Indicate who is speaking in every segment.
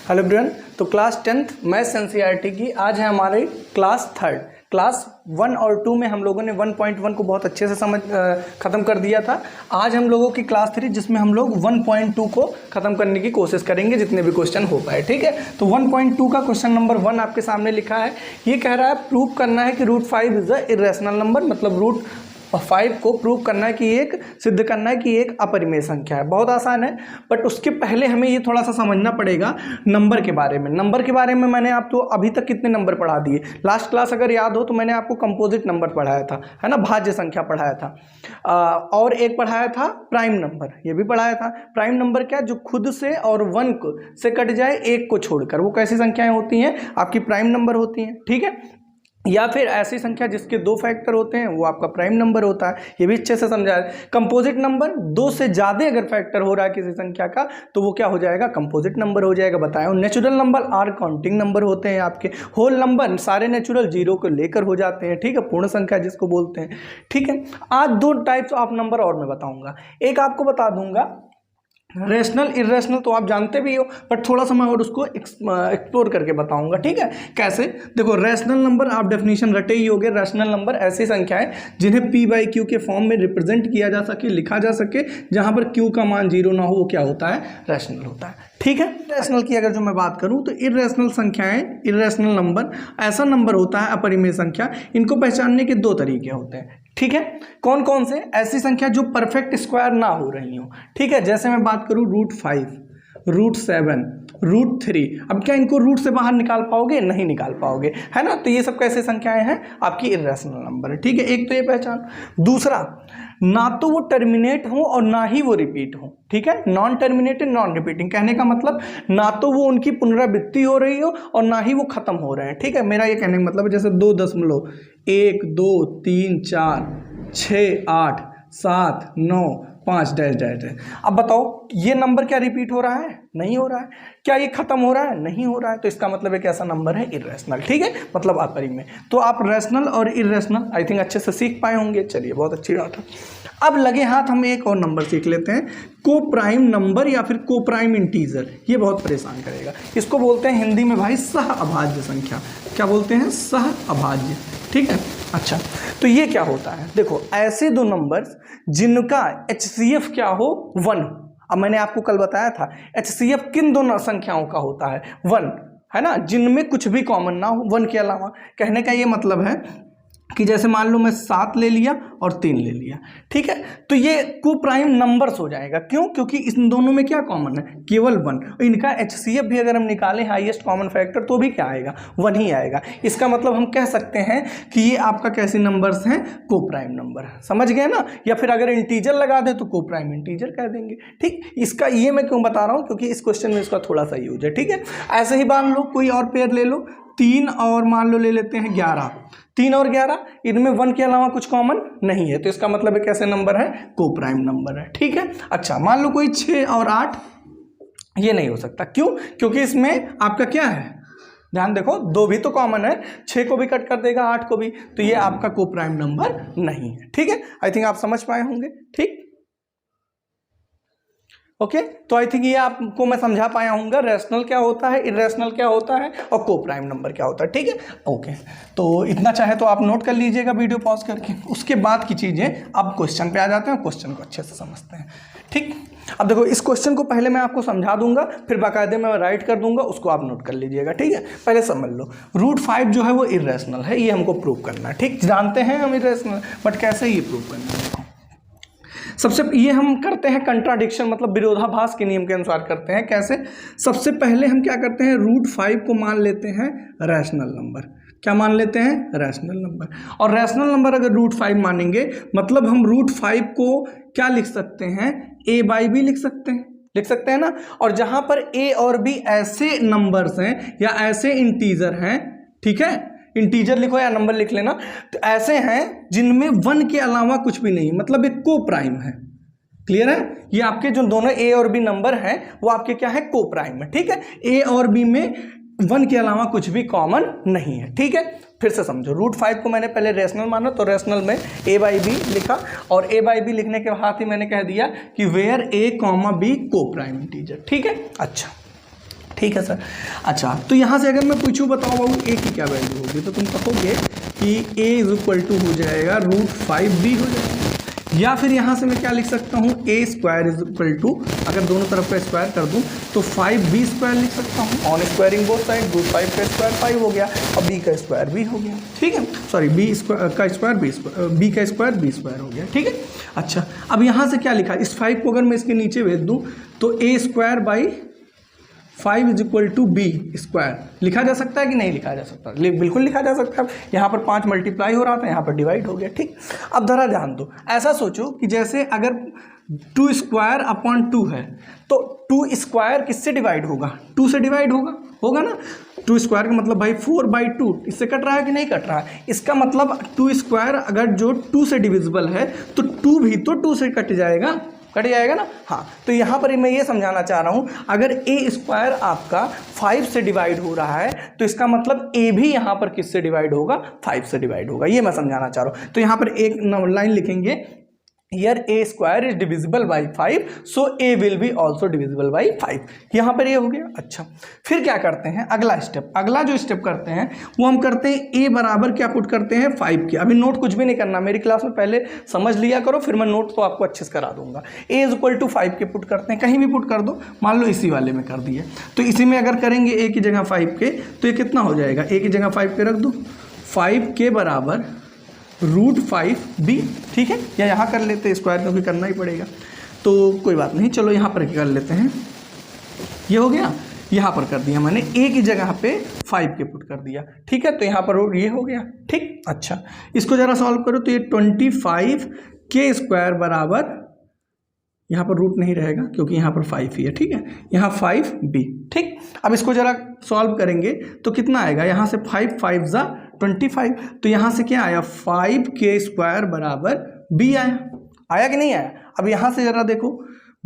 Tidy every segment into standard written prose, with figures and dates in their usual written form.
Speaker 1: Hello everyone. तो class 10th maths NCERT की आज है हमारी क्लास 3rd। क्लास 1 और 2 में हम लोगों ने 1.1 को बहुत अच्छे से ख़त्म कर दिया था। आज हम लोगों की क्लास 3 जिसमें हम लोग 1.2 को ख़त्म करने की कोशिश करेंगे जितने भी क्वेश्चन हो पाए। ठीक है, तो 1.2 का क्वेश्चन नंबर 1 आपके सामने लिखा है। ये कह रहा है प्रूव करना है कि √5 इज़ अ इरेशनल नंबर, मतलब √5 को प्रूव करना है कि सिद्ध करना है कि एक अपरिमेय संख्या है। बहुत आसान है, बट उसके पहले हमें ये थोड़ा सा समझना पड़ेगा नंबर के बारे में। नंबर के बारे में मैंने आपको अभी तक कितने नंबर पढ़ा दिए। लास्ट क्लास अगर याद हो तो मैंने आपको कंपोजिट नंबर पढ़ाया था, है ना, भाज्य संख्या पढ़ाया था, और एक पढ़ाया था प्राइम नंबर, ये भी पढ़ाया था। प्राइम नंबर क्या, जो खुद से और 1 से कट जाए, एक को छोड़कर, वो कैसी संख्याएं होती हैं, आपकी प्राइम नंबर होती हैं। ठीक है, या फिर ऐसी संख्या जिसके 2 फैक्टर होते हैं वो आपका प्राइम नंबर होता है। ये भी अच्छे से समझा है। कंपोजिट नंबर 2 से ज़्यादा अगर फैक्टर हो रहा है किसी संख्या का तो वो क्या हो जाएगा, कंपोजिट नंबर हो जाएगा। बताया natural number are counting number होते हैं आपके। होल नंबर सारे नेचुरल 0 को लेकर हो जाते हैं। ठीक है, पूर्ण संख्या जिसको बोलते हैं। ठीक है, आज 2 टाइप्स ऑफ नंबर और मैं बताऊंगा। एक आपको बता दूंगा रेशनल इरेशनल, तो आप जानते भी हो, बट थोड़ा सा मैं और उसको एक्सप्लोर करके बताऊंगा। ठीक है, कैसे, देखो रेशनल नंबर आप डेफिनेशन रटे ही होगे। रेशनल नंबर ऐसी संख्याएं जिन्हें p/q के फॉर्म में रिप्रेजेंट किया जा सके, लिखा जा सके, जहां पर q का मान 0 ना हो, वो क्या होता है, रेशनल होता है। ठीक है, रेशनल की अगर जो मैं बात करूं तो इरेशनल संख्याएं, इरेशनल नंबर ऐसा नंबर होता है अपरिमेय संख्या। इनको पहचानने के 2 तरीके होते हैं। ठीक है, कौन कौन से, ऐसी संख्या जो परफेक्ट स्क्वायर ना हो रही हो। ठीक है, जैसे मैं बात करूं √5, √7, √3, अब क्या इनको रूट से बाहर निकाल पाओगे, नहीं निकाल पाओगे, है ना। तो ये सब कैसे संख्याएं हैं, आपकी इरेशनल नंबर है। ठीक है, एक तो ये पहचान। दूसरा, ना तो वो टर्मिनेट हो और ना ही वो रिपीट हो। ठीक है, नॉन टर्मिनेटेड नॉन रिपीटिंग, कहने का मतलब ना तो वो उनकी पुनरावृत्ति हो रही हो और ना ही वो खत्म हो रहे हैं। ठीक है, मेरा ये कहने का मतलब है जैसे 2.1 2 3 4 6 8 7 9 5 डैश डैश डैश। अब बताओ ये नंबर क्या रिपीट हो रहा है, नहीं हो रहा है। क्या ये खत्म हो रहा है, नहीं हो रहा है। तो इसका मतलब एक ऐसा नंबर है इरेशनल। ठीक है, मतलब अपरिमेय। तो आप रेशनल और इरेशनल आई थिंक अच्छे से सीख पाए होंगे। चलिए, बहुत अच्छी बात है। अब लगे हाथ हम एक और नंबर सीख लेते हैं, को प्राइम नंबर या फिर को प्राइम इंटीजर। ये बहुत परेशान करेगा। इसको बोलते हैं हिंदी में भाई सह अभाज्य संख्या। क्या बोलते हैं, सह अभाज्य। ठीक है, अच्छा, तो ये क्या होता है, देखो ऐसे 2 नंबर्स जिनका HCF क्या हो, 1। अब मैंने आपको कल बताया था HCF किन दोनों संख्याओं का होता है, 1, है ना, जिनमें कुछ भी कॉमन ना हो 1 के अलावा। कहने का ये मतलब है कि जैसे मान लो मैं 7 ले लिया और 3 ले लिया। ठीक है, तो ये को प्राइम नंबर्स हो जाएगा। क्यों, क्योंकि इन दोनों में क्या कॉमन है, केवल 1। इनका HCF भी अगर हम निकालें हाईएस्ट कॉमन फैक्टर तो भी क्या आएगा, 1 ही आएगा। इसका मतलब हम कह सकते हैं कि ये आपका कैसे नंबर्स हैं, को प्राइम नंबर। समझ गए ना। या फिर अगर इंटीजर लगा दे तो को प्राइम इंटीजर कह देंगे। ठीक, इसका ये मैं क्यों बता रहा हूँ, क्योंकि इस क्वेश्चन में इसका थोड़ा सा यूज है। ठीक है, ऐसे ही मान लो कोई और पेयर ले लो, 3 और मान लो ले लेते हैं 11। 3 और 11, इनमें 1 के अलावा कुछ कॉमन नहीं है, तो इसका मतलब एक ऐसे नंबर है, को प्राइम नंबर है। ठीक है, अच्छा, मान लो कोई 6 और 8, ये नहीं हो सकता। क्यों, क्योंकि इसमें आपका क्या है, ध्यान देखो, 2 भी तो कॉमन है, 6 को भी कट कर देगा, 8 को भी, तो ये आपका को प्राइम नंबर नहीं है। ठीक है, आई थिंक आप समझ पाए होंगे। ठीक, ओके, तो आई थिंक ये आपको मैं समझा पाया हूँगा रेशनल क्या होता है, इरेशनल क्या होता है और को प्राइम नंबर क्या होता है। ठीक है, ओके, तो इतना चाहे तो आप नोट कर लीजिएगा वीडियो पॉज करके। उसके बाद की चीज़ें अब क्वेश्चन पे आ जाते हैं, क्वेश्चन को अच्छे से समझते हैं। ठीक, अब देखो इस क्वेश्चन को पहले मैं आपको समझा दूंगा, फिर बाकायदे मैं राइट कर दूंगा, उसको आप नोट कर लीजिएगा। ठीक है, पहले समझ लो √5 जो है वो इरेशनल है, ये हमको प्रूव करना है। ठीक, जानते हैं हम इरेशनल, बट कैसे ये प्रूव करना है, सबसे ये हम करते हैं कंट्राडिक्शन, मतलब विरोधाभास के नियम के अनुसार करते हैं। कैसे, सबसे पहले हम क्या करते हैं, √5 को मान लेते हैं रैशनल नंबर। क्या मान लेते हैं, रैशनल नंबर। और रैशनल नंबर अगर √5 मानेंगे मतलब हम √5 को क्या लिख सकते हैं, a/b लिख सकते हैं ना। और जहां पर a और b ऐसे नंबर्स हैं या ऐसे इंटीजर हैं, ठीक है, इंटीजर लिखो या नंबर लिख लेना, तो ऐसे हैं जिनमें 1 के अलावा कुछ भी नहीं, मतलब एक को प्राइम है। क्लियर है, ये आपके जो दोनों a और b नंबर हैं वो आपके क्या है, को प्राइम है। ठीक है, a और b में 1 के अलावा कुछ भी कॉमन नहीं है। ठीक है, फिर से समझो, √5 को मैंने पहले रेशनल माना तो रेशनल में a/b लिखा, और a/b लिखने के बाद ही मैंने कह दिया कि वेयर a, b को प्राइम इंटीजर। ठीक है, अच्छा ठीक है सर। अच्छा, तो यहाँ से अगर मैं पूछूँ बताओ बाबू ए की क्या वैल्यू होगी, तो तुम कहोगे कि ए इज इक्वल टू हो जाएगा √5b हो जाएगा, या फिर यहाँ से मैं क्या लिख सकता हूँ ए स्क्वायर इज इक्वल टू, अगर दोनों तरफ का स्क्वायर कर दूँ तो 5b स्क्वायर लिख सकता हूँ। ऑन स्क्वायरिंग बोथ साइड, √5 का स्क्वायर 5 हो गया और b का स्क्वायर b हो गया। ठीक है, सॉरी b का स्क्वायर b का स्क्वायर b स्क्वायर हो गया। ठीक है। अच्छा, अब यहाँ से क्या लिखा, इस 5 को अगर मैं इसके नीचे भेज दूँ तो A square by 5 is equal to B square लिखा जा सकता है कि नहीं लिखा जा सकता? बिल्कुल लिखा जा सकता है। यहाँ पर 5 मल्टीप्लाई हो रहा था, यहाँ पर डिवाइड हो गया। ठीक, अब जरा ध्यान दो, ऐसा सोचो कि जैसे अगर 2 स्क्वायर अपॉन 2 है तो 2 स्क्वायर किससे डिवाइड होगा? 2 से डिवाइड होगा ना। 2 स्क्वायर का मतलब भाई 4/2, इससे कट रहा है कि नहीं कट रहा है? इसका मतलब 2 स्क्वायर अगर जो 2 से डिविजिबल है तो 2 भी तो 2 से कट जाएगा ना। हाँ, तो यहाँ पर मैं ये समझाना चाह रहा हूँ, अगर ए स्क्वायर आपका 5 से डिवाइड हो रहा है तो इसका मतलब ए भी यहाँ पर किससे डिवाइड होगा? 5 से डिवाइड होगा। ये मैं समझाना चाह रहा हूँ। तो यहाँ पर एक लाइन लिखेंगे, Here a square is divisible by 5, so a will be also divisible by 5। यहाँ पर ये हो गया। अच्छा, फिर क्या करते हैं, अगला जो स्टेप करते हैं वो हम करते हैं a बराबर क्या पुट करते हैं 5 के। अभी नोट कुछ भी नहीं करना, मेरी क्लास में पहले समझ लिया करो, फिर मैं नोट तो आपको अच्छे से करा दूंगा। a इज इक्वल टू 5 के पुट करते हैं, कहीं भी पुट कर दो, मान लो इसी वाले में कर दिए, तो इसी में अगर करेंगे a की जगह 5 के तो ये कितना हो जाएगा? a की जगह 5 के रख दो, 5 के बराबर √5b। ठीक है, या यहाँ कर लेते हैं स्क्वायर, क्योंकि करना ही पड़ेगा, तो कोई बात नहीं, चलो यहाँ पर कर लेते हैं। ये हो गया, यहाँ पर कर दिया मैंने, a की जगह पे 5 के पुट कर दिया। ठीक है, तो यहाँ पर ये हो गया। ठीक, अच्छा, इसको जरा सॉल्व करो तो ये 25 के स्क्वायर बराबर, यहाँ पर रूट नहीं रहेगा क्योंकि यहाँ पर 5 ही है। ठीक है, यहाँ 5b। ठीक, अब इसको जरा सॉल्व करेंगे तो कितना आएगा? यहाँ से 5 5 ज़ा 25, तो यहाँ से क्या आया? 5 के स्क्वायर बराबर b आया कि नहीं आया? अब यहाँ से जरा देखो,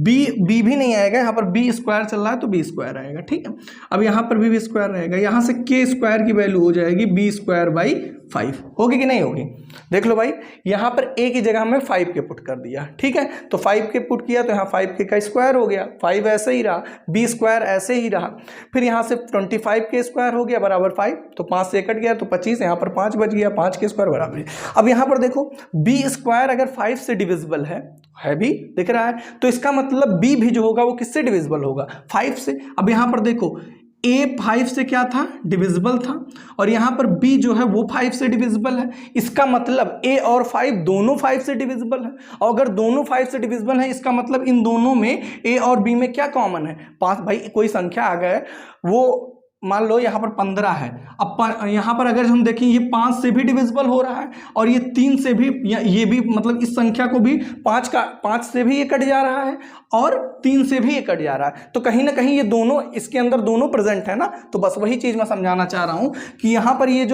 Speaker 1: b भी नहीं आएगा, यहाँ पर b स्क्वायर चल रहा है तो b स्क्वायर आएगा। ठीक है, अब यहाँ पर भी स्क्वायर रहेगा, यहाँ से k स्क्वायर की वैल्यू हो जाएगी b स्क्वायर बाई 5। होगी कि नहीं होगी? देख लो भाई, यहाँ पर a की जगह में 5 के पुट कर दिया। ठीक है, तो 5 के पुट किया तो यहाँ 5 के का स्क्वायर हो गया, 5 ऐसे ही रहा, b स्क्वायर ऐसे ही रहा, फिर यहाँ से 25 के स्क्वायर हो गया बराबर 5, तो 5 से कट गया तो 25, यहाँ पर 5 बच गया, 5 के स्क्वायर बराबर। अब यहाँ पर देखो, b स्क्वायर अगर 5 से डिविजिबल है भी दिख रहा है, तो इसका मतलब b भी जो होगा वो किससे डिविजिबल होगा? 5 से। अब यहाँ पर देखो, a 5 से क्या था? डिविजिबल था, और यहाँ पर b जो है वो 5 से डिविजिबल है। इसका मतलब a और 5 दोनों 5 से डिविजिबल है, और अगर दोनों 5 से डिविजिबल है इसका मतलब इन दोनों में a और b में क्या कॉमन है? 5। भाई कोई संख्या आ गए, वो मान लो यहाँ पर 15 है, अब यहाँ पर अगर हम देखें ये 5 से भी डिविजिबल हो रहा है और ये 3 से भी, ये भी मतलब इस संख्या को भी 5 से भी ये कट जा रहा है और 3 से भी ये कट जा रहा है, तो कहीं ना कहीं ये दोनों, इसके अंदर दोनों प्रेजेंट है ना। तो बस वही चीज़ मैं समझाना चाह रहा हूँ कि यहाँ पर ये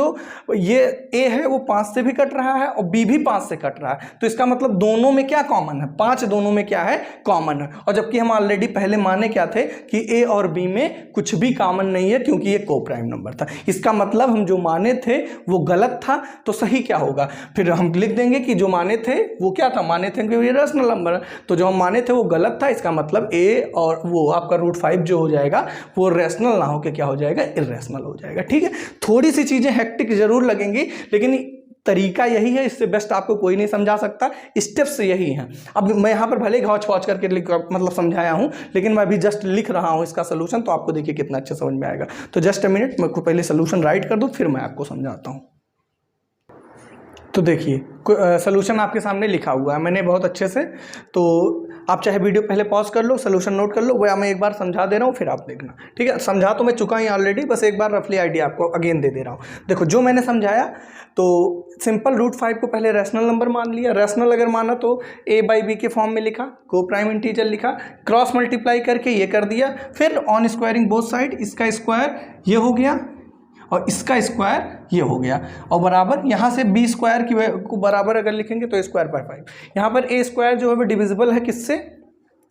Speaker 1: a है वो 5 से भी कट रहा है और b भी 5 से कट रहा है, तो इसका मतलब दोनों में क्या कॉमन है? 5 दोनों में क्या है? कॉमन है। और जबकि हम ऑलरेडी पहले माने क्या थे कि a और b में कुछ भी कॉमन नहीं है, क्योंकि ये कोप्राइम नंबर था। इसका मतलब हम जो माने थे वो गलत था, तो सही क्या होगा? फिर हम लिख देंगे कि जो माने थे वो क्या था? माने थे कि ये रेशनल नंबर है, तो जो हम माने थे वो गलत था, इसका मतलब a और वो आपका √5 जो हो जाएगा वो रेशनल ना हो के क्या हो जाएगा? इर्रेशनल हो जाएगा। ठीक है, थोड़ी सी चीज़ें हेक्टिक जरूर लगेंगी, लेकिन तरीका यही है, इससे बेस्ट आपको कोई नहीं समझा सकता, स्टेप्स यही हैं। अब मैं यहाँ पर भले घौच पौच करके मतलब समझाया हूँ, लेकिन मैं अभी जस्ट लिख रहा हूँ इसका सोल्यूशन, तो आपको देखिए कितना अच्छा समझ में आएगा। तो जस्ट अ मिनट, मैं पहले सोल्यूशन राइट कर दूँ फिर मैं आपको समझाता हूँ। तो देखिए सोल्यूशन आपके सामने लिखा हुआ है मैंने बहुत अच्छे से, तो आप चाहे वीडियो पहले पॉज कर लो, सोल्यूशन नोट कर लो, वह मैं एक बार समझा दे रहा हूँ फिर आप देखना। ठीक है, समझा तो मैं चुका ही ऑलरेडी, बस एक बार रफली आइडिया आपको अगेन दे रहा हूँ। देखो जो मैंने समझाया, तो सिंपल √5 को पहले रैशनल नंबर मान लिया, रैशनल अगर माना तो a बाई बी के फॉर्म में लिखा, को प्राइम इंटीजर लिखा, क्रॉस मल्टीप्लाई करके ये कर दिया, फिर ऑन स्क्वायरिंग बोथ साइड, इसका स्क्वायर ये हो गया और इसका स्क्वायर ये हो गया, और बराबर यहाँ से b स्क्वायर को बराबर अगर लिखेंगे तो स्क्वायर बाय 5। यहाँ पर a स्क्वायर जो है वो डिविजिबल है किससे?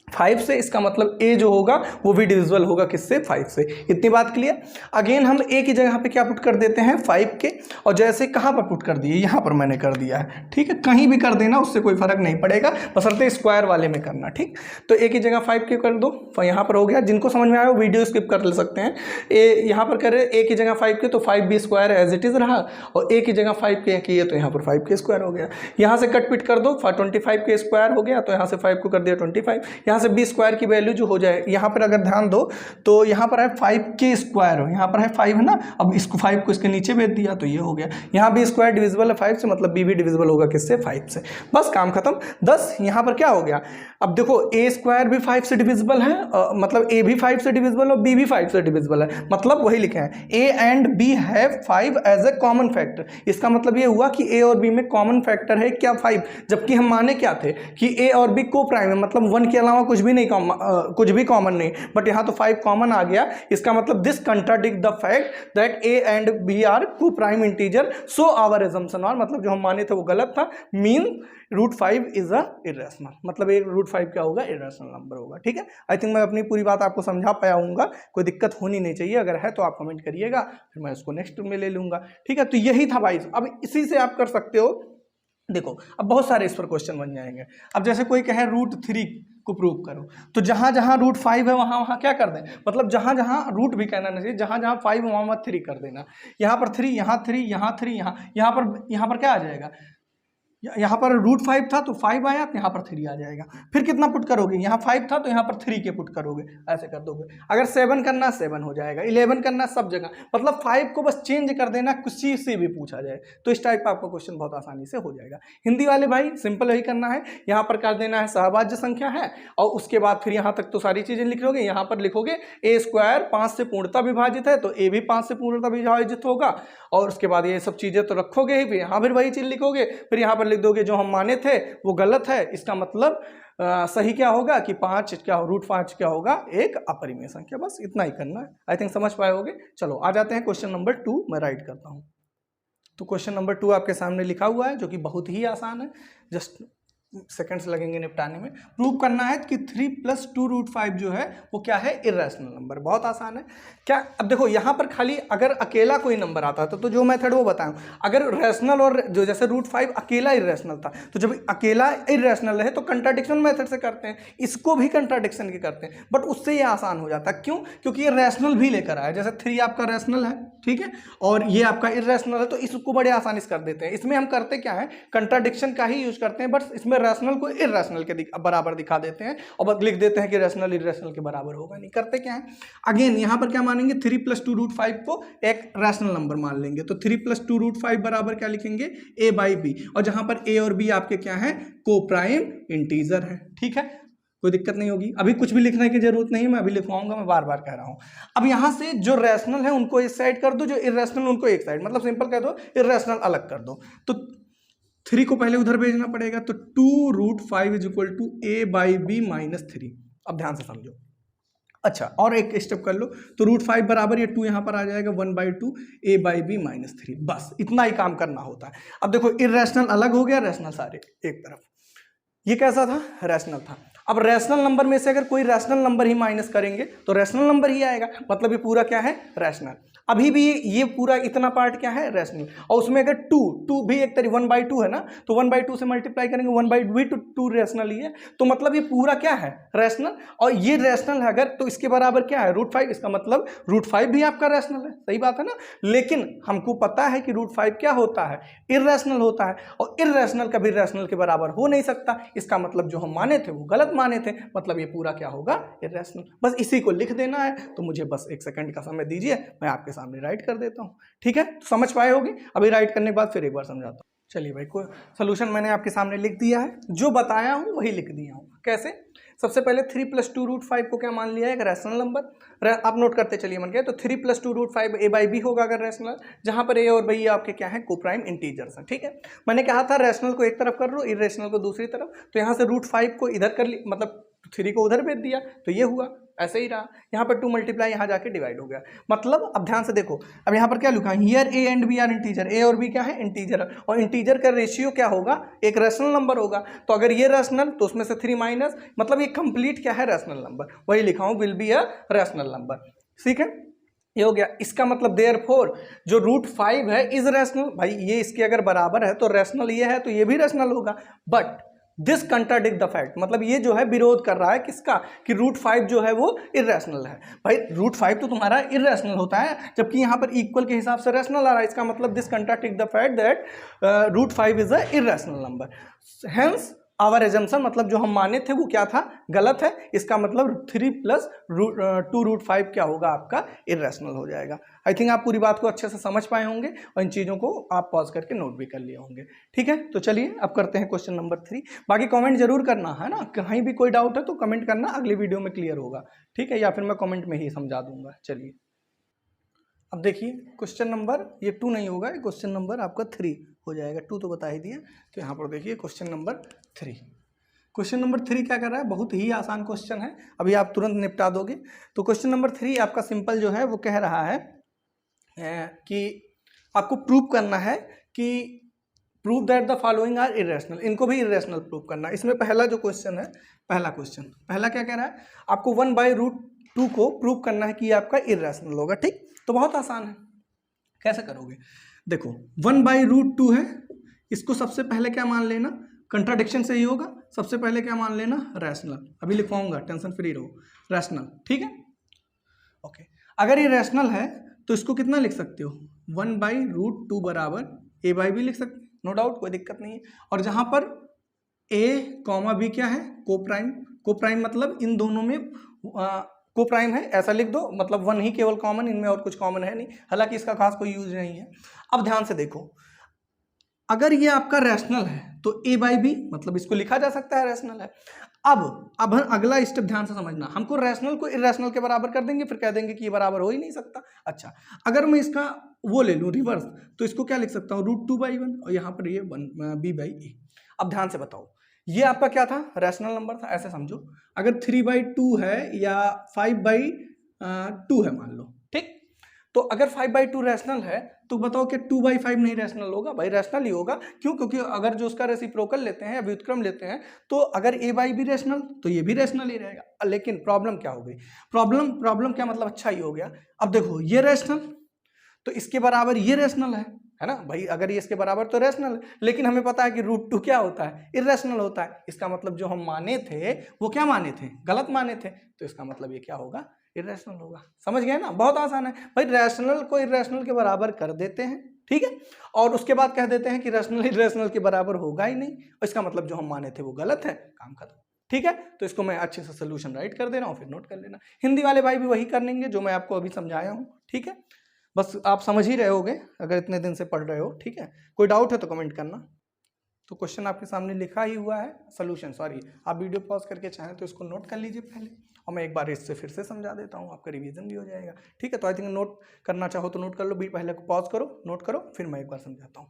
Speaker 1: 5 से, इसका मतलब a जो होगा वो भी डिविजिबल होगा किससे, 5 से। इतनी बात क्लियर। अगेन हम a की जगह पे क्या पुट कर देते हैं, 5 के, और जैसे कहाँ पर पुट कर दिए, यहाँ पर मैंने कर दिया है, ठीक है। कहीं भी कर देना उससे कोई फर्क नहीं पड़ेगा, बशर्ते स्क्वायर वाले में करना, ठीक। तो a की जगह 5 के कर दो, तो यहाँ पर हो गया। जिनको समझ में आया वो वीडियो स्किप कर ले सकते हैं। a यहाँ पर करे a की जगह 5 के, तो 5b square as it is रहा, और a की जगह 5 के किए तो यहाँ पर 5 के स्क्वायर हो गया। यहाँ से कट पिट कर दो, 25 के स्क्वायर हो गया, तो यहाँ से 5 को कर दिया 25, यहाँ से b स्क्वायर की वैल्यू जो हो जाए, यहाँ पर अगर ध्यान दो तो यहाँ पर है 5 के स्क्वायर, यहाँ पर है 5 है ना, अब इसको 5 को इसके नीचे भेज दिया तो ये हो गया। यहाँ b स्क्वायर डिविजिबल है 5 से, मतलब b भी डिविजिबल होगा किससे, 5 से। बस काम खत्म। 10 यहाँ पर क्या हो गया, अब देखो a स्क्वायर भी 5 से डिविजिबल है, मतलब a भी 5 से डिविजिबल और b भी 5 से डिविजिबल है, मतलब वही लिखे हैं a and b have 5 as a common factor. इसका मतलब ये हुआ कि a और b में कॉमन फैक्टर है क्या, 5, जबकि हम माने क्या थे कि a और b को प्राइम है, मतलब 1 के अलावा कुछ भी नहीं कुछ भी कॉमन नहीं, बट यहाँ तो 5 कॉमन आ गया। इसका मतलब this contradict the fact that a and b are coprime integer, so our assumption are, मतलब जो हम माने थे वो गलत था, मीन √5 इज अ इरेशनल, मतलब एक √5 क्या होगा, इरेशनल नंबर होगा, ठीक है। आई थिंक मैं अपनी पूरी बात आपको समझा पाया हूँगा, कोई दिक्कत होनी नहीं चाहिए, अगर है तो आप कमेंट करिएगा, फिर मैं उसको नेक्स्ट में ले लूँगा, ठीक है। तो यही था भाई, अब इसी से आप कर सकते हो। देखो अब बहुत सारे इस पर क्वेश्चन बन जाएंगे। अब जैसे कोई कहे √3 को प्रूव करो, तो जहां जहां √5 है वहां वहां क्या कर दें, मतलब जहां जहां रूट भी कहना नहीं चाहिए, जहां जहां 5 वहां 3 कर देना। यहाँ पर 3, यहाँ 3, यहाँ 3, यहाँ पर क्या आ जाएगा, यहाँ पर √5 था तो 5 आया, तो यहाँ पर 3 आ जाएगा। फिर कितना पुट करोगे, यहाँ 5 था तो यहाँ पर 3 के पुट करोगे, ऐसे कर दोगे। अगर 7 करना 7 हो जाएगा, 11 करना सब जगह, मतलब 5 को बस चेंज कर देना, किसी से भी पूछा जाए तो इस टाइप का आपका क्वेश्चन बहुत आसानी से हो जाएगा। हिंदी वाले भाई सिंपल यही करना है, यहाँ पर कर देना है सहभाज्य संख्या है, और उसके बाद फिर यहाँ तक तो सारी चीजें लिख लोगे। यहाँ पर लिखोगे a स्क्वायर 5 से पूर्णतः विभाजित है, तो a भी 5 से पूर्णतः विभाजित होगा, और उसके बाद ये सब चीजें तो रखोगे ही, फिर यहाँ फिर वही चीज लिखोगे, फिर यहाँ पर लिख दोगे जो हम माने थे वो गलत है, इसका मतलब सही क्या होगा कि 5 क्या √5 क्या होगा, एक अपरिमेय संख्या। बस इतना ही करना है, आई थिंक समझ पाए होगे। चलो आ जाते हैं क्वेश्चन नंबर 2, मैं राइट करता हूँ। तो क्वेश्चन नंबर 2 आपके सामने लिखा हुआ है, जो कि बहुत ही आसान है, जस्ट सेकंड्स लगेंगे निपटाने में। प्रूव करना है कि 3 + 2√5 जो है वो क्या है, इर्रेशनल नंबर। बहुत आसान है क्या। अब देखो यहाँ पर खाली अगर अकेला कोई नंबर आता था तो जो मेथड वो बताऊं, अगर रैशनल और जो जैसे √5 अकेला इर्रेशनल था, तो जब अकेला इर्रेशनल है तो कंट्राडिक्शन मेथड से करते हैं, इसको भी कंट्राडिक्शन के करते हैं, बट उससे ये आसान हो जाता है। क्यों, क्योंकि ये रैशनल भी लेकर आया, जैसे 3 आपका रैशनल है, ठीक है, और ये आपका इर्रेशनल है, तो इसको बड़े आसानी से कर देते हैं। इसमें हम करते क्या है, कंट्राडिक्शन का ही यूज करते हैं, बट इसमें रैशनल को इर्रेशनल के बराबर दिखा देते हैं और बस लिख देते हैं कि रैशनल इर्रेशनल के बराबर होगा। नहीं करते क्या है, अगेन यहाँ पर क्या मानेंगे, 3 + 2√5 को एक रैशनल नंबर मान लेंगे, तो 3 + 2√5 बराबर क्या लिखेंगे, a/b, और जहां पर a और b आपके क्या है, को प्राइम इंटीजर है, ठीक है। कोई दिक्कत नहीं होगी, अभी कुछ भी लिखने की जरूरत नहीं है, मैं अभी लिखवाऊंगा, मैं बार बार कह रहा हूं। अब यहां से जो रैशनल है उनको इस साइड कर दो, जो इर्रेशनल उनको एक साइड, मतलब सिंपल कह दो इर्रेशनल अलग कर दो। तो 3 को पहले उधर भेजना पड़ेगा, तो 2√5 = a/b - 3। अब ध्यान से समझो। अच्छा, और एक स्टेप कर लो, तो √5 बराबर ये 2 यहाँ पर आ जाएगा, 1/2 a/b - 3। बस इतना ही काम करना होता है। अब देखो इर्रेशनल अलग हो गया, रैशनल सारे एक तरफ। ये कैसा था, रैशनल था। अब रैशनल नंबर में से अगर कोई रैशनल नंबर ही माइनस करेंगे तो रैशनल नंबर ही आएगा, मतलब ये पूरा क्या है, रैशनल। अभी भी ये पूरा इतना पार्ट क्या है, रैशनल, और उसमें अगर 2 भी एक तरीके 1/2 है ना, तो 1/2 से मल्टीप्लाई करेंगे, 1/2 to 2 रैशनल ही है, तो मतलब ये पूरा क्या है, रैशनल, और ये रैशनल है अगर, तो इसके बराबर क्या है, √5, इसका मतलब √5 भी आपका रैशनल है, सही बात है ना। लेकिन हमको पता है कि √5 क्या होता है, इर्रेशनल होता है, और इर्रेशनल कभी रैशनल के बराबर हो नहीं सकता, इसका मतलब जो हम माने थे वो गलत माने थे, मतलब ये पूरा क्या होगा, इर्रेशनल। बस इसी को लिख देना है, तो मुझे बस 1 सेकंड का समय दीजिए, मैं आपके सामने राइट कर देता हूँ, ठीक है। तो समझ पाए होगे, अभी राइट करने के बाद फिर एक बार समझाता हूँ। चलिए भाई, कोई सोल्यूशन मैंने आपके सामने लिख दिया है, जो बताया हूँ वही लिख दिया हूँ। कैसे, सबसे पहले 3 + 2√5 को क्या मान लिया है, एक रैशनल नंबर, आप नोट करते चलिए मन के। तो 3 + 2√5 a/b होगा अगर रैशनल, जहां पर a और b आपके क्या है, कोप्राइम इंटीजर्स हैं, ठीक है। मैंने कहा था रैशनल को एक तरफ कर लो, इर्रेशनल को दूसरी तरफ, तो यहाँ से √5 को इधर कर ली, मतलब 3 को उधर भेज दिया, तो ये हुआ, ऐसे ही रहा, यहाँ पर 2 मल्टीप्लाई यहाँ जाके डिवाइड हो गया। मतलब अब ध्यान से देखो, अब यहाँ पर क्या लिखा है, here A and B are integer, A और बी क्या है, इंटीजर, और इंटीजर का रेशियो क्या होगा, एक रैशनल नंबर होगा। तो अगर ये रैशनल तो उसमें से 3 माइनस, मतलब ये कंप्लीट क्या है, रैशनल नंबर, वही लिखा हूँ, will be a rational number. ठीक है, ये हो गया। इसका मतलब देयरफॉर जो √5 है इज रैशनल। भाई ये इसके अगर बराबर है तो रैशनल ये है तो ये भी रैशनल होगा, but this contradict the fact, मतलब ये जो है विरोध कर रहा है किसका, कि √5 जो है वो इरेशनल है। भाई √5 तो तुम्हारा इरेशनल होता है, जबकि यहाँ पर इक्वल के हिसाब से रैशनल आ रहा है। इसका मतलब this contradict the fact that √5 is a irrational number, hence our assumption, मतलब जो हम माने थे वो क्या था, गलत है। इसका मतलब 3 + 2√5 क्या होगा, आपका इरेशनल हो जाएगा। आई थिंक आप पूरी बात को अच्छे से समझ पाए होंगे और इन चीज़ों को आप पॉज करके नोट भी कर लिए होंगे। ठीक है, तो चलिए अब करते हैं क्वेश्चन नंबर 3। बाकी कमेंट जरूर करना है ना, कहीं भी कोई डाउट है तो कमेंट करना, अगली वीडियो में क्लियर होगा। ठीक है, या फिर मैं कमेंट में ही समझा दूंगा। चलिए अब देखिए क्वेश्चन नंबर, ये 2 नहीं होगा, ये क्वेश्चन नंबर आपका 3 हो जाएगा। 2 तो बता ही दिया, तो यहाँ पर देखिए क्वेश्चन नंबर 3। क्वेश्चन नंबर 3 क्या कर रहा है, बहुत ही आसान क्वेश्चन है, अभी आप तुरंत निपटा दोगे। तो क्वेश्चन नंबर 3 आपका सिंपल जो है वो कह रहा है कि आपको प्रूव करना है कि prove that the following are irrational, इनको भी इरेशनल प्रूव करना है। इसमें पहला जो क्वेश्चन है, पहला क्या कह रहा है, आपको 1/√2 को प्रूव करना है कि ये आपका इरेशनल होगा। ठीक, तो बहुत आसान है, कैसे करोगे, देखो 1/√2 है, इसको सबसे पहले क्या मान लेना, कंट्राडिक्शन से ही होगा, सबसे पहले क्या मान लेना, रैशनल। अभी लिखवाऊंगा, टेंशन फ्री रहो, रैशनल। ठीक है, ओके। अगर ये रैशनल है तो इसको कितना लिख सकते हो, 1/√2 बराबर a/b लिख सकते, नो डाउट, कोई दिक्कत नहीं है। और जहां पर a, b क्या है, कोप्राइम मतलब इन दोनों में कोप्राइम है, ऐसा लिख दो, मतलब 1 ही केवल कॉमन, इनमें और कुछ कॉमन है नहीं, हालांकि इसका खास कोई यूज नहीं है। अब ध्यान से देखो, अगर ये आपका रैशनल है तो a/b, मतलब इसको लिखा जा सकता है रैशनल है। अब अगला स्टेप ध्यान से समझना, हमको रैशनल को इरेशनल के बराबर कर देंगे, फिर कह देंगे कि ये बराबर हो ही नहीं सकता। अच्छा, अगर मैं इसका वो ले लूँ रिवर्स, तो इसको क्या लिख सकता हूँ, √2/1, और यहाँ पर ये b/a। अब ध्यान से बताओ, ये आपका क्या था, रैशनल नंबर था, ऐसे समझो। अगर 3/2 है या 5/2 है मान लो, ठीक, तो अगर 5/2 रैशनल है तो बताओ कि 2/5 नहीं रैशनल होगा, भाई रैशनल ही होगा। क्यों, क्योंकि अगर जो उसका रेसिप्रोकल लेते हैं या व्युत्क्रम लेते हैं, तो अगर a/b रैशनल तो ये भी रैशनल ही रहेगा। लेकिन प्रॉब्लम क्या हो गई, प्रॉब्लम क्या मतलब, अच्छा ही हो गया। अब देखो ये रैशनल, तो इसके बराबर ये रैशनल है ना भाई, अगर ये इसके बराबर तो रैशनल है, लेकिन हमें पता है कि √2 क्या होता है, इरेशनल होता है। इसका मतलब जो हम माने थे वो क्या माने थे, गलत माने थे, तो इसका मतलब ये क्या होगा, इरेशनल होगा। समझ गए ना, बहुत आसान है भाई, रैशनल को इरेशनल के बराबर कर देते हैं, ठीक है, और उसके बाद कह देते हैं कि रैशनल इरेशनल के बराबर होगा ही नहीं, और इसका मतलब जो हम माने थे वो गलत है, काम खत्म। ठीक है, तो इसको मैं अच्छे से सोल्यूशन राइट कर दे रहा हूँ, फिर नोट कर लेना। हिंदी वाले भाई भी वही करेंगे जो मैं आपको अभी समझाया हूँ। ठीक है, बस आप समझ ही रहे होगे अगर इतने दिन से पढ़ रहे हो। ठीक है, कोई डाउट है तो कमेंट करना। तो क्वेश्चन आपके सामने लिखा ही हुआ है, सोल्यूशन, सॉरी, आप वीडियो पॉज करके चाहें तो इसको नोट कर लीजिए पहले, और मैं एक बार इससे फिर से समझा देता हूँ, आपका रिवीजन भी हो जाएगा। ठीक है, तो आई थिंक नोट करना चाहो तो नोट कर लो, भी पहले पॉज करो, नोट करो, फिर मैं एक बार समझाता हूँ।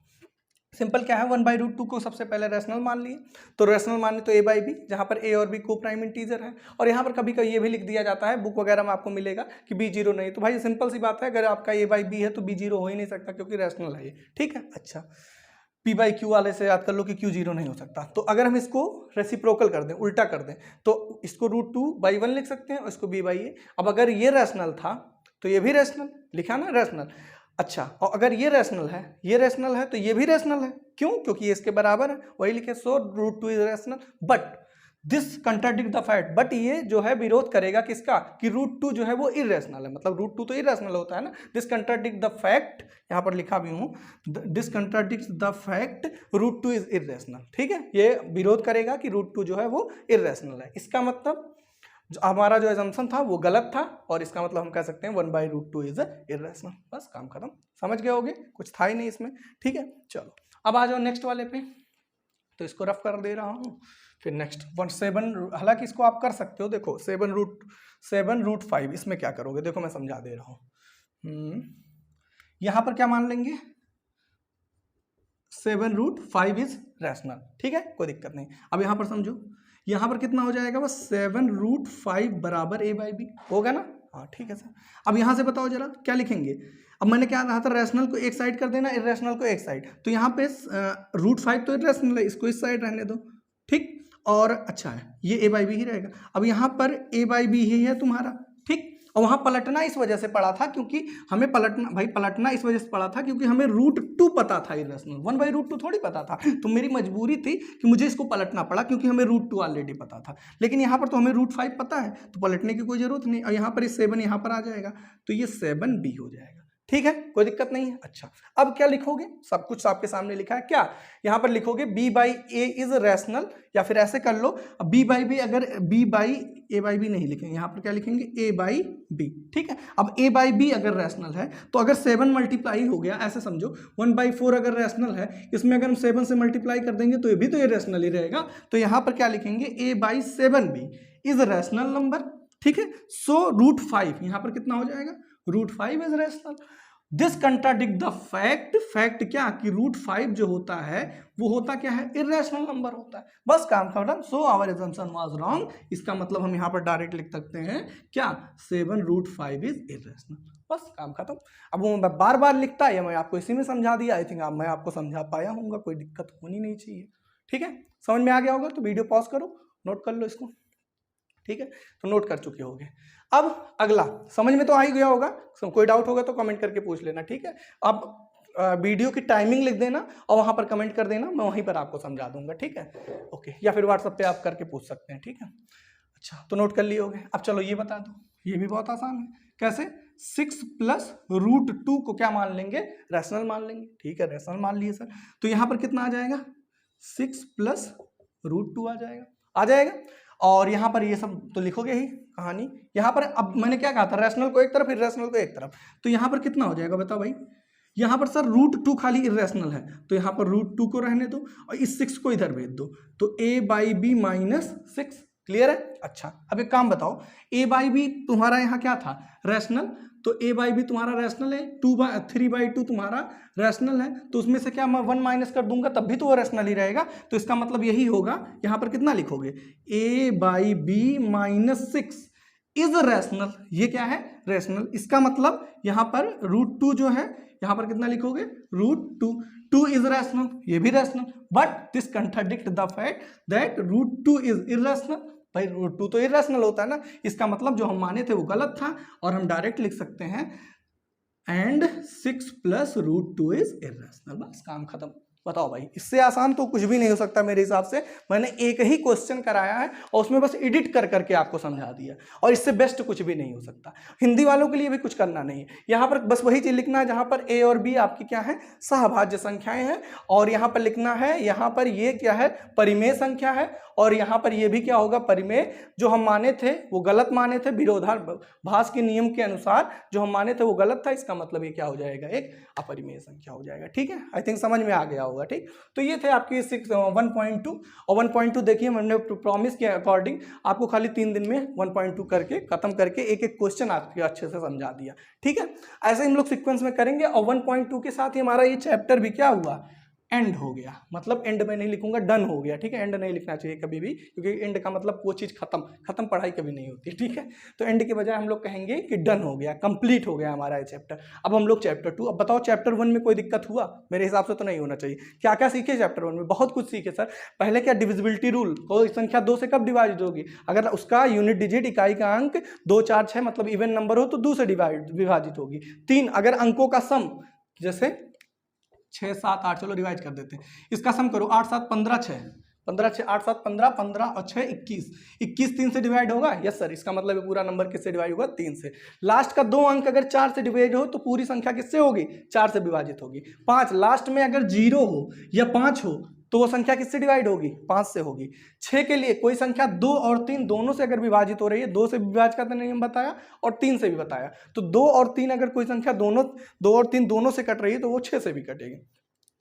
Speaker 1: सिंपल क्या है, 1/√2 को सबसे पहले रैशनल मान लिए, तो रैशनल माने तो a/b, जहां पर a और b को प्राइम इंटीजर है। और यहाँ पर कभी कभी ये भी लिख दिया जाता है, बुक वगैरह में आपको मिलेगा कि b0 नहीं, तो भाई सिंपल सी बात है, अगर आपका a/b है तो b0 हो ही नहीं सकता, क्योंकि रैशनल है ये। ठीक है, अच्छा, p/q वाले से याद कर लो कि q0 नहीं हो सकता। तो अगर हम इसको रेसिप्रोकल कर दें, उल्टा कर दें, तो इसको √2/1 लिख सकते हैं और इसको b/a। अब अगर ये रैशनल था तो ये भी रैशनल लिखा ना, रैशनल। अच्छा, और अगर ये रैशनल है तो ये भी रैशनल है। क्यों, क्योंकि ये इसके बराबर है, वही लिखे, सो √2 is rational, but this contradict the fact, but ये जो है विरोध करेगा किसका, कि √2 जो है वो इरेशनल है, मतलब √2 तो इरेशनल होता है ना। दिस कंट्राडिक्ट द फैक्ट, यहाँ पर लिखा भी हूँ, this contradict the fact √2 is irrational. ठीक है, ये विरोध करेगा कि √2 जो है वो इरेशनल है। इसका मतलब हमारा जो एजम्पशन था वो गलत था, और इसका मतलब हम कह सकते हैं 1/√2 इज इरेशनल। बस काम खत्म, समझ गए होगे, कुछ था ही नहीं इसमें। ठीक है, चलो अब आ जाओ नेक्स्ट वाले पे, तो इसको रफ कर दे रहा हूँ। फिर नेक्स्ट 7, हालांकि इसको आप कर सकते हो, देखो 7√5, इसमें क्या करोगे, देखो मैं समझा दे रहा हूँ। यहाँ पर क्या मान लेंगे, 7√5 इज रैशनल। ठीक है, कोई दिक्कत नहीं। अब यहाँ पर समझो, यहाँ पर कितना हो जाएगा बस 7√5 बराबर a/b होगा ना। हाँ ठीक है सर। अब यहाँ से बताओ जरा क्या लिखेंगे। अब मैंने क्या कहा था, रैशनल को एक साइड कर देना, इरेशनल को एक साइड। तो यहाँ पे √5 तो इरेशनल है, इसको इस साइड रहने दो, ठीक। और अच्छा है ये a/b ही रहेगा। अब यहाँ पर a/b ही है तुम्हारा, ठीक। और वहाँ पलटना इस वजह से पड़ा था क्योंकि हमें पलटना इस वजह से पड़ा था क्योंकि हमें √2 पता था, इरेशनल 1/√2 थोड़ी पता था। तो मेरी मजबूरी थी कि मुझे इसको पलटना पड़ा क्योंकि हमें √2 ऑलरेडी पता था। लेकिन यहाँ पर तो हमें √5 पता है, तो पलटने की कोई जरूरत नहीं। और यहाँ पर 7 यहाँ पर आ जाएगा, तो ये 7b हो जाएगा, ठीक है, कोई दिक्कत नहीं है। अच्छा अब क्या लिखोगे, सब कुछ आपके सामने लिखा है। क्या यहाँ पर लिखोगे b/a इज रैशनल, या फिर ऐसे कर लो b/b, अगर b/a/b नहीं लिखेंगे, यहाँ पर क्या लिखेंगे a/b, ठीक है। अब a/b अगर रैशनल है तो अगर 7 मल्टीप्लाई हो गया, ऐसे समझो 1/4 अगर रैशनल है, इसमें अगर हम 7 से मल्टीप्लाई कर देंगे तो ये भी तो ये रैशनल ही रहेगा। तो यहाँ पर क्या लिखेंगे a/7b इज रैशनल नंबर, ठीक है। सो √5 यहाँ पर कितना हो जाएगा, √5 is rational. This contradict the fact क्या कि √5 जो होता है वो होता क्या है, इरेशनल नंबर होता है। बस काम खत्म। So our assumption was wrong. इसका मतलब हम यहाँ पर डायरेक्ट लिख सकते हैं क्या, 7√5 इज इरेशनल। बस काम खत्म। अब वो मैं बार बार लिखता है, मैं आपको इसी में समझा दिया। आई थिंक मैं आपको समझा पाया हूँ, कोई दिक्कत होनी नहीं चाहिए, ठीक है। समझ में आ गया होगा तो वीडियो पॉज करो, नोट कर लो इसको, ठीक है। तो नोट कर चुके होंगे। अब अगला समझ में तो आ ही गया होगा, कोई डाउट होगा तो कमेंट करके पूछ लेना, ठीक है। अब वीडियो की टाइमिंग लिख देना और वहां पर कमेंट कर देना, मैं वहीं पर आपको समझा दूंगा, ठीक है। ओके, या फिर व्हाट्सएप पे आप करके पूछ सकते हैं, ठीक है। अच्छा तो नोट कर लिए होगे। अब चलो ये बता दो, ये भी बहुत आसान है। कैसे, 6 + √2 को क्या मान लेंगे, रैशनल मान लेंगे, ठीक है। रैशनल मान लिए सर, तो यहाँ पर कितना आ जाएगा, 6 + √2 आ जाएगा। और यहाँ पर ये सब तो लिखोगे ही कहानी। यहाँ पर अब मैंने क्या कहा था, रैशनल को एक तरफ, इरेशनल को एक तरफ। तो यहाँ पर कितना हो जाएगा बताओ भाई। यहाँ पर सर √2 खाली इरेशनल है, तो यहाँ पर √2 को रहने दो और इस 6 को इधर भेज दो, तो a/b - 6। क्लियर है। अच्छा अब एक काम बताओ, a/b तुम्हारा यहाँ क्या था, रैशनल। तो a/b तुम्हारा रैशनल है, 3/2 तुम्हारा रैशनल है, तो उसमें से क्या मैं 1 माइनस कर दूंगा तब भी तो वो रैशनल ही रहेगा। तो इसका मतलब यही होगा, यहाँ पर कितना लिखोगे, a/b - 6 इज रैशनल। ये क्या है, रैशनल। इसका मतलब यहाँ पर √2 जो है, यहाँ पर कितना लिखोगे, √2 इज रैशनल, ये भी rational. But this contradict the fact that √2 is irrational. भाई √2 तो इरेशनल होता है ना, इसका मतलब जो हम माने थे वो गलत था, और हम डायरेक्ट लिख सकते हैं एंड 6 + √2 इज इरेशनल। बस काम खत्म। बताओ भाई, इससे आसान तो कुछ भी नहीं हो सकता मेरे हिसाब से। मैंने एक ही क्वेश्चन कराया है और उसमें बस एडिट कर करके आपको समझा दिया, और इससे बेस्ट कुछ भी नहीं हो सकता। हिंदी वालों के लिए भी कुछ करना नहीं है, यहाँ पर बस वही चीज लिखना है जहाँ पर a और b आपकी क्या है, सहभाज्य संख्याएं हैं, और यहाँ पर लिखना है, यहाँ पर ये क्या है, परिमेय संख्या है, और यहाँ पर ये भी क्या होगा, परिमेय। जो हम माने थे वो गलत माने थे, विरोधाभास के नियम के अनुसार जो हम माने थे वो गलत था। इसका मतलब ये क्या हो जाएगा, एक अपरिमेय संख्या हो जाएगा, ठीक है। आई थिंक समझ में आ गया होगा, ठीक। तो ये थे आपकी 1.2 और 1.2। देखिए मैंने प्रॉमिस के अकॉर्डिंग आपको खाली 3 दिन में 1.2 करके खत्म करके एक एक क्वेश्चन आपके अच्छे से समझा दिया, ठीक है। ऐसे हम लोग सीक्वेंस में करेंगे, और 1.2 के साथ ही हमारा ये चैप्टर भी क्या हुआ, एंड हो गया। मतलब एंड में नहीं लिखूंगा, डन हो गया, ठीक है। एंड नहीं लिखना चाहिए कभी भी, क्योंकि एंड का मतलब वो चीज़ खत्म पढ़ाई कभी नहीं होती, ठीक है। तो एंड के बजाय हम लोग कहेंगे कि डन हो गया, कंप्लीट हो गया हमारा ये चैप्टर। अब हम लोग चैप्टर 2। अब बताओ चैप्टर 1 में कोई दिक्कत हुआ, मेरे हिसाब से तो नहीं होना चाहिए। क्या क्या सीखे चैप्टर 1 में, बहुत कुछ सीखे सर। पहले क्या, डिविजिबिलिटी रूल, कोई संख्या 2 से कब डिवाइड होगी, अगर उसका यूनिट डिजिट इकाई का अंक 2, 4, 6 मतलब इवन नंबर हो तो 2 से विभाजित होगी। 3 अगर अंकों का सम, जैसे 6, 7, 8, चलो रिवाइज कर देते हैं, इसका सम करो, 8, 7, 15, 6, 15, 6, 8, 7, 15, 15 और 6, 21, 21 3 से डिवाइड होगा। यस सर, इसका मतलब पूरा नंबर किससे डिवाइड होगा, 3 से। लास्ट का 2 अंक अगर 4 से डिवाइड हो तो पूरी संख्या किससे होगी, 4 से विभाजित होगी। 5 लास्ट में अगर 0 हो या 5 हो तो वो संख्या किससे डिवाइड होगी, 5 से होगी। 6 के लिए कोई संख्या 2 और 3 दोनों से अगर विभाजित हो रही है, 2 से विभाजन का नियम बताया और 3 से भी बताया, तो 2 और 3 अगर कोई संख्या 2 और 3 दोनों से कट रही है तो वो 6 से भी कटेगी।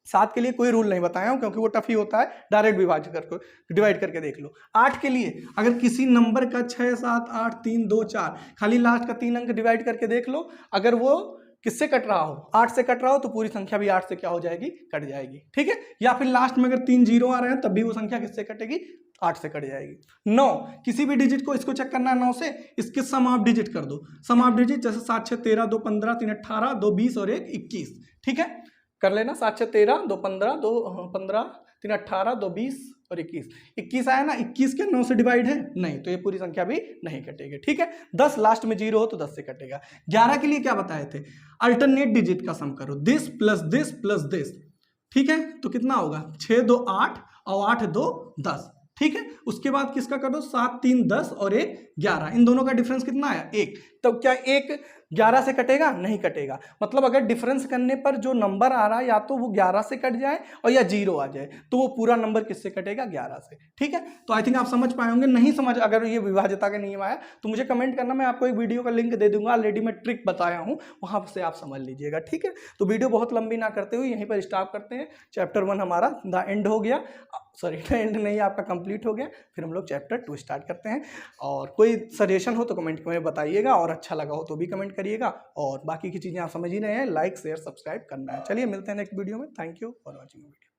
Speaker 1: 7 के लिए कोई रूल नहीं बताया हूं क्योंकि वो टफ ही होता है, डायरेक्ट विभाजित करके डिवाइड करके देख लो। 8 के लिए अगर किसी नंबर का 6, 7, 8, 3, 2, 4 खाली लास्ट का 3 अंक डिवाइड करके देख लो, अगर वो किससे कट रहा हो, 8 से कट रहा हो तो पूरी संख्या भी 8 से क्या हो जाएगी, कट जाएगी, ठीक है। या फिर लास्ट में अगर 3 0 आ रहे हैं तब भी वो संख्या किससे कटेगी, 8 से कट जाएगी। 9, किसी भी डिजिट को इसको चेक करना है 9 से, इसके सम ऑफ डिजिट कर दो। सम ऑफ डिजिट जैसे 7 6 13, 2 15, 3 18, 2 20 और 1 21। ठीक है, कर लेना। 7 6 13, 2 15, 2 15, 3 18, 2 20 और 21। 21 आया ना, 21 के 9 से डिवाइड है नहीं, तो ये पूरी संख्या भी नहीं कटेगी। ठीक है, 10 लास्ट में 0 हो तो 10 से कटेगा। 11 के लिए क्या बताए थे, अल्टरनेट डिजिट का सम करो, this plus this plus this. ठीक है, तो कितना होगा, 6 2 8 और 8 2 10। ठीक है, उसके बाद किसका कर दो, 7 3 10 और 1 11। इन दोनों का डिफरेंस कितना आया, 1। तो क्या 1 11 से कटेगा, नहीं कटेगा। मतलब अगर डिफरेंस करने पर जो नंबर आ रहा है या तो वो 11 से कट जाए और या 0 आ जाए, तो वो पूरा नंबर किससे कटेगा, 11 से। ठीक है, तो आई थिंक आप समझ पाए होंगे। नहीं समझ अगर ये विभाज्यता का नियम आया तो मुझे कमेंट करना, मैं आपको एक वीडियो का लिंक दे दूंगा, ऑलरेडी मैं ट्रिक बताया हूँ, वहां से आप समझ लीजिएगा। ठीक है, तो वीडियो बहुत लंबी ना करते हुए यहीं पर स्टॉप करते हैं। चैप्टर 1 हमारा द एंड हो गया, सॉरी द एंड नहीं, आपका कंप्लीट हो गया। फिर हम लोग चैप्टर 2 स्टार्ट करते हैं। और कोई सजेशन हो तो कमेंट में बताइएगा, और अच्छा लगा हो तो भी कमेंट करिएगा, और बाकी की चीज़ें आप समझ ही रहे हैं, लाइक शेयर सब्सक्राइब करना है। चलिए मिलते हैं नेक्स्ट वीडियो में। Thank you for watching video.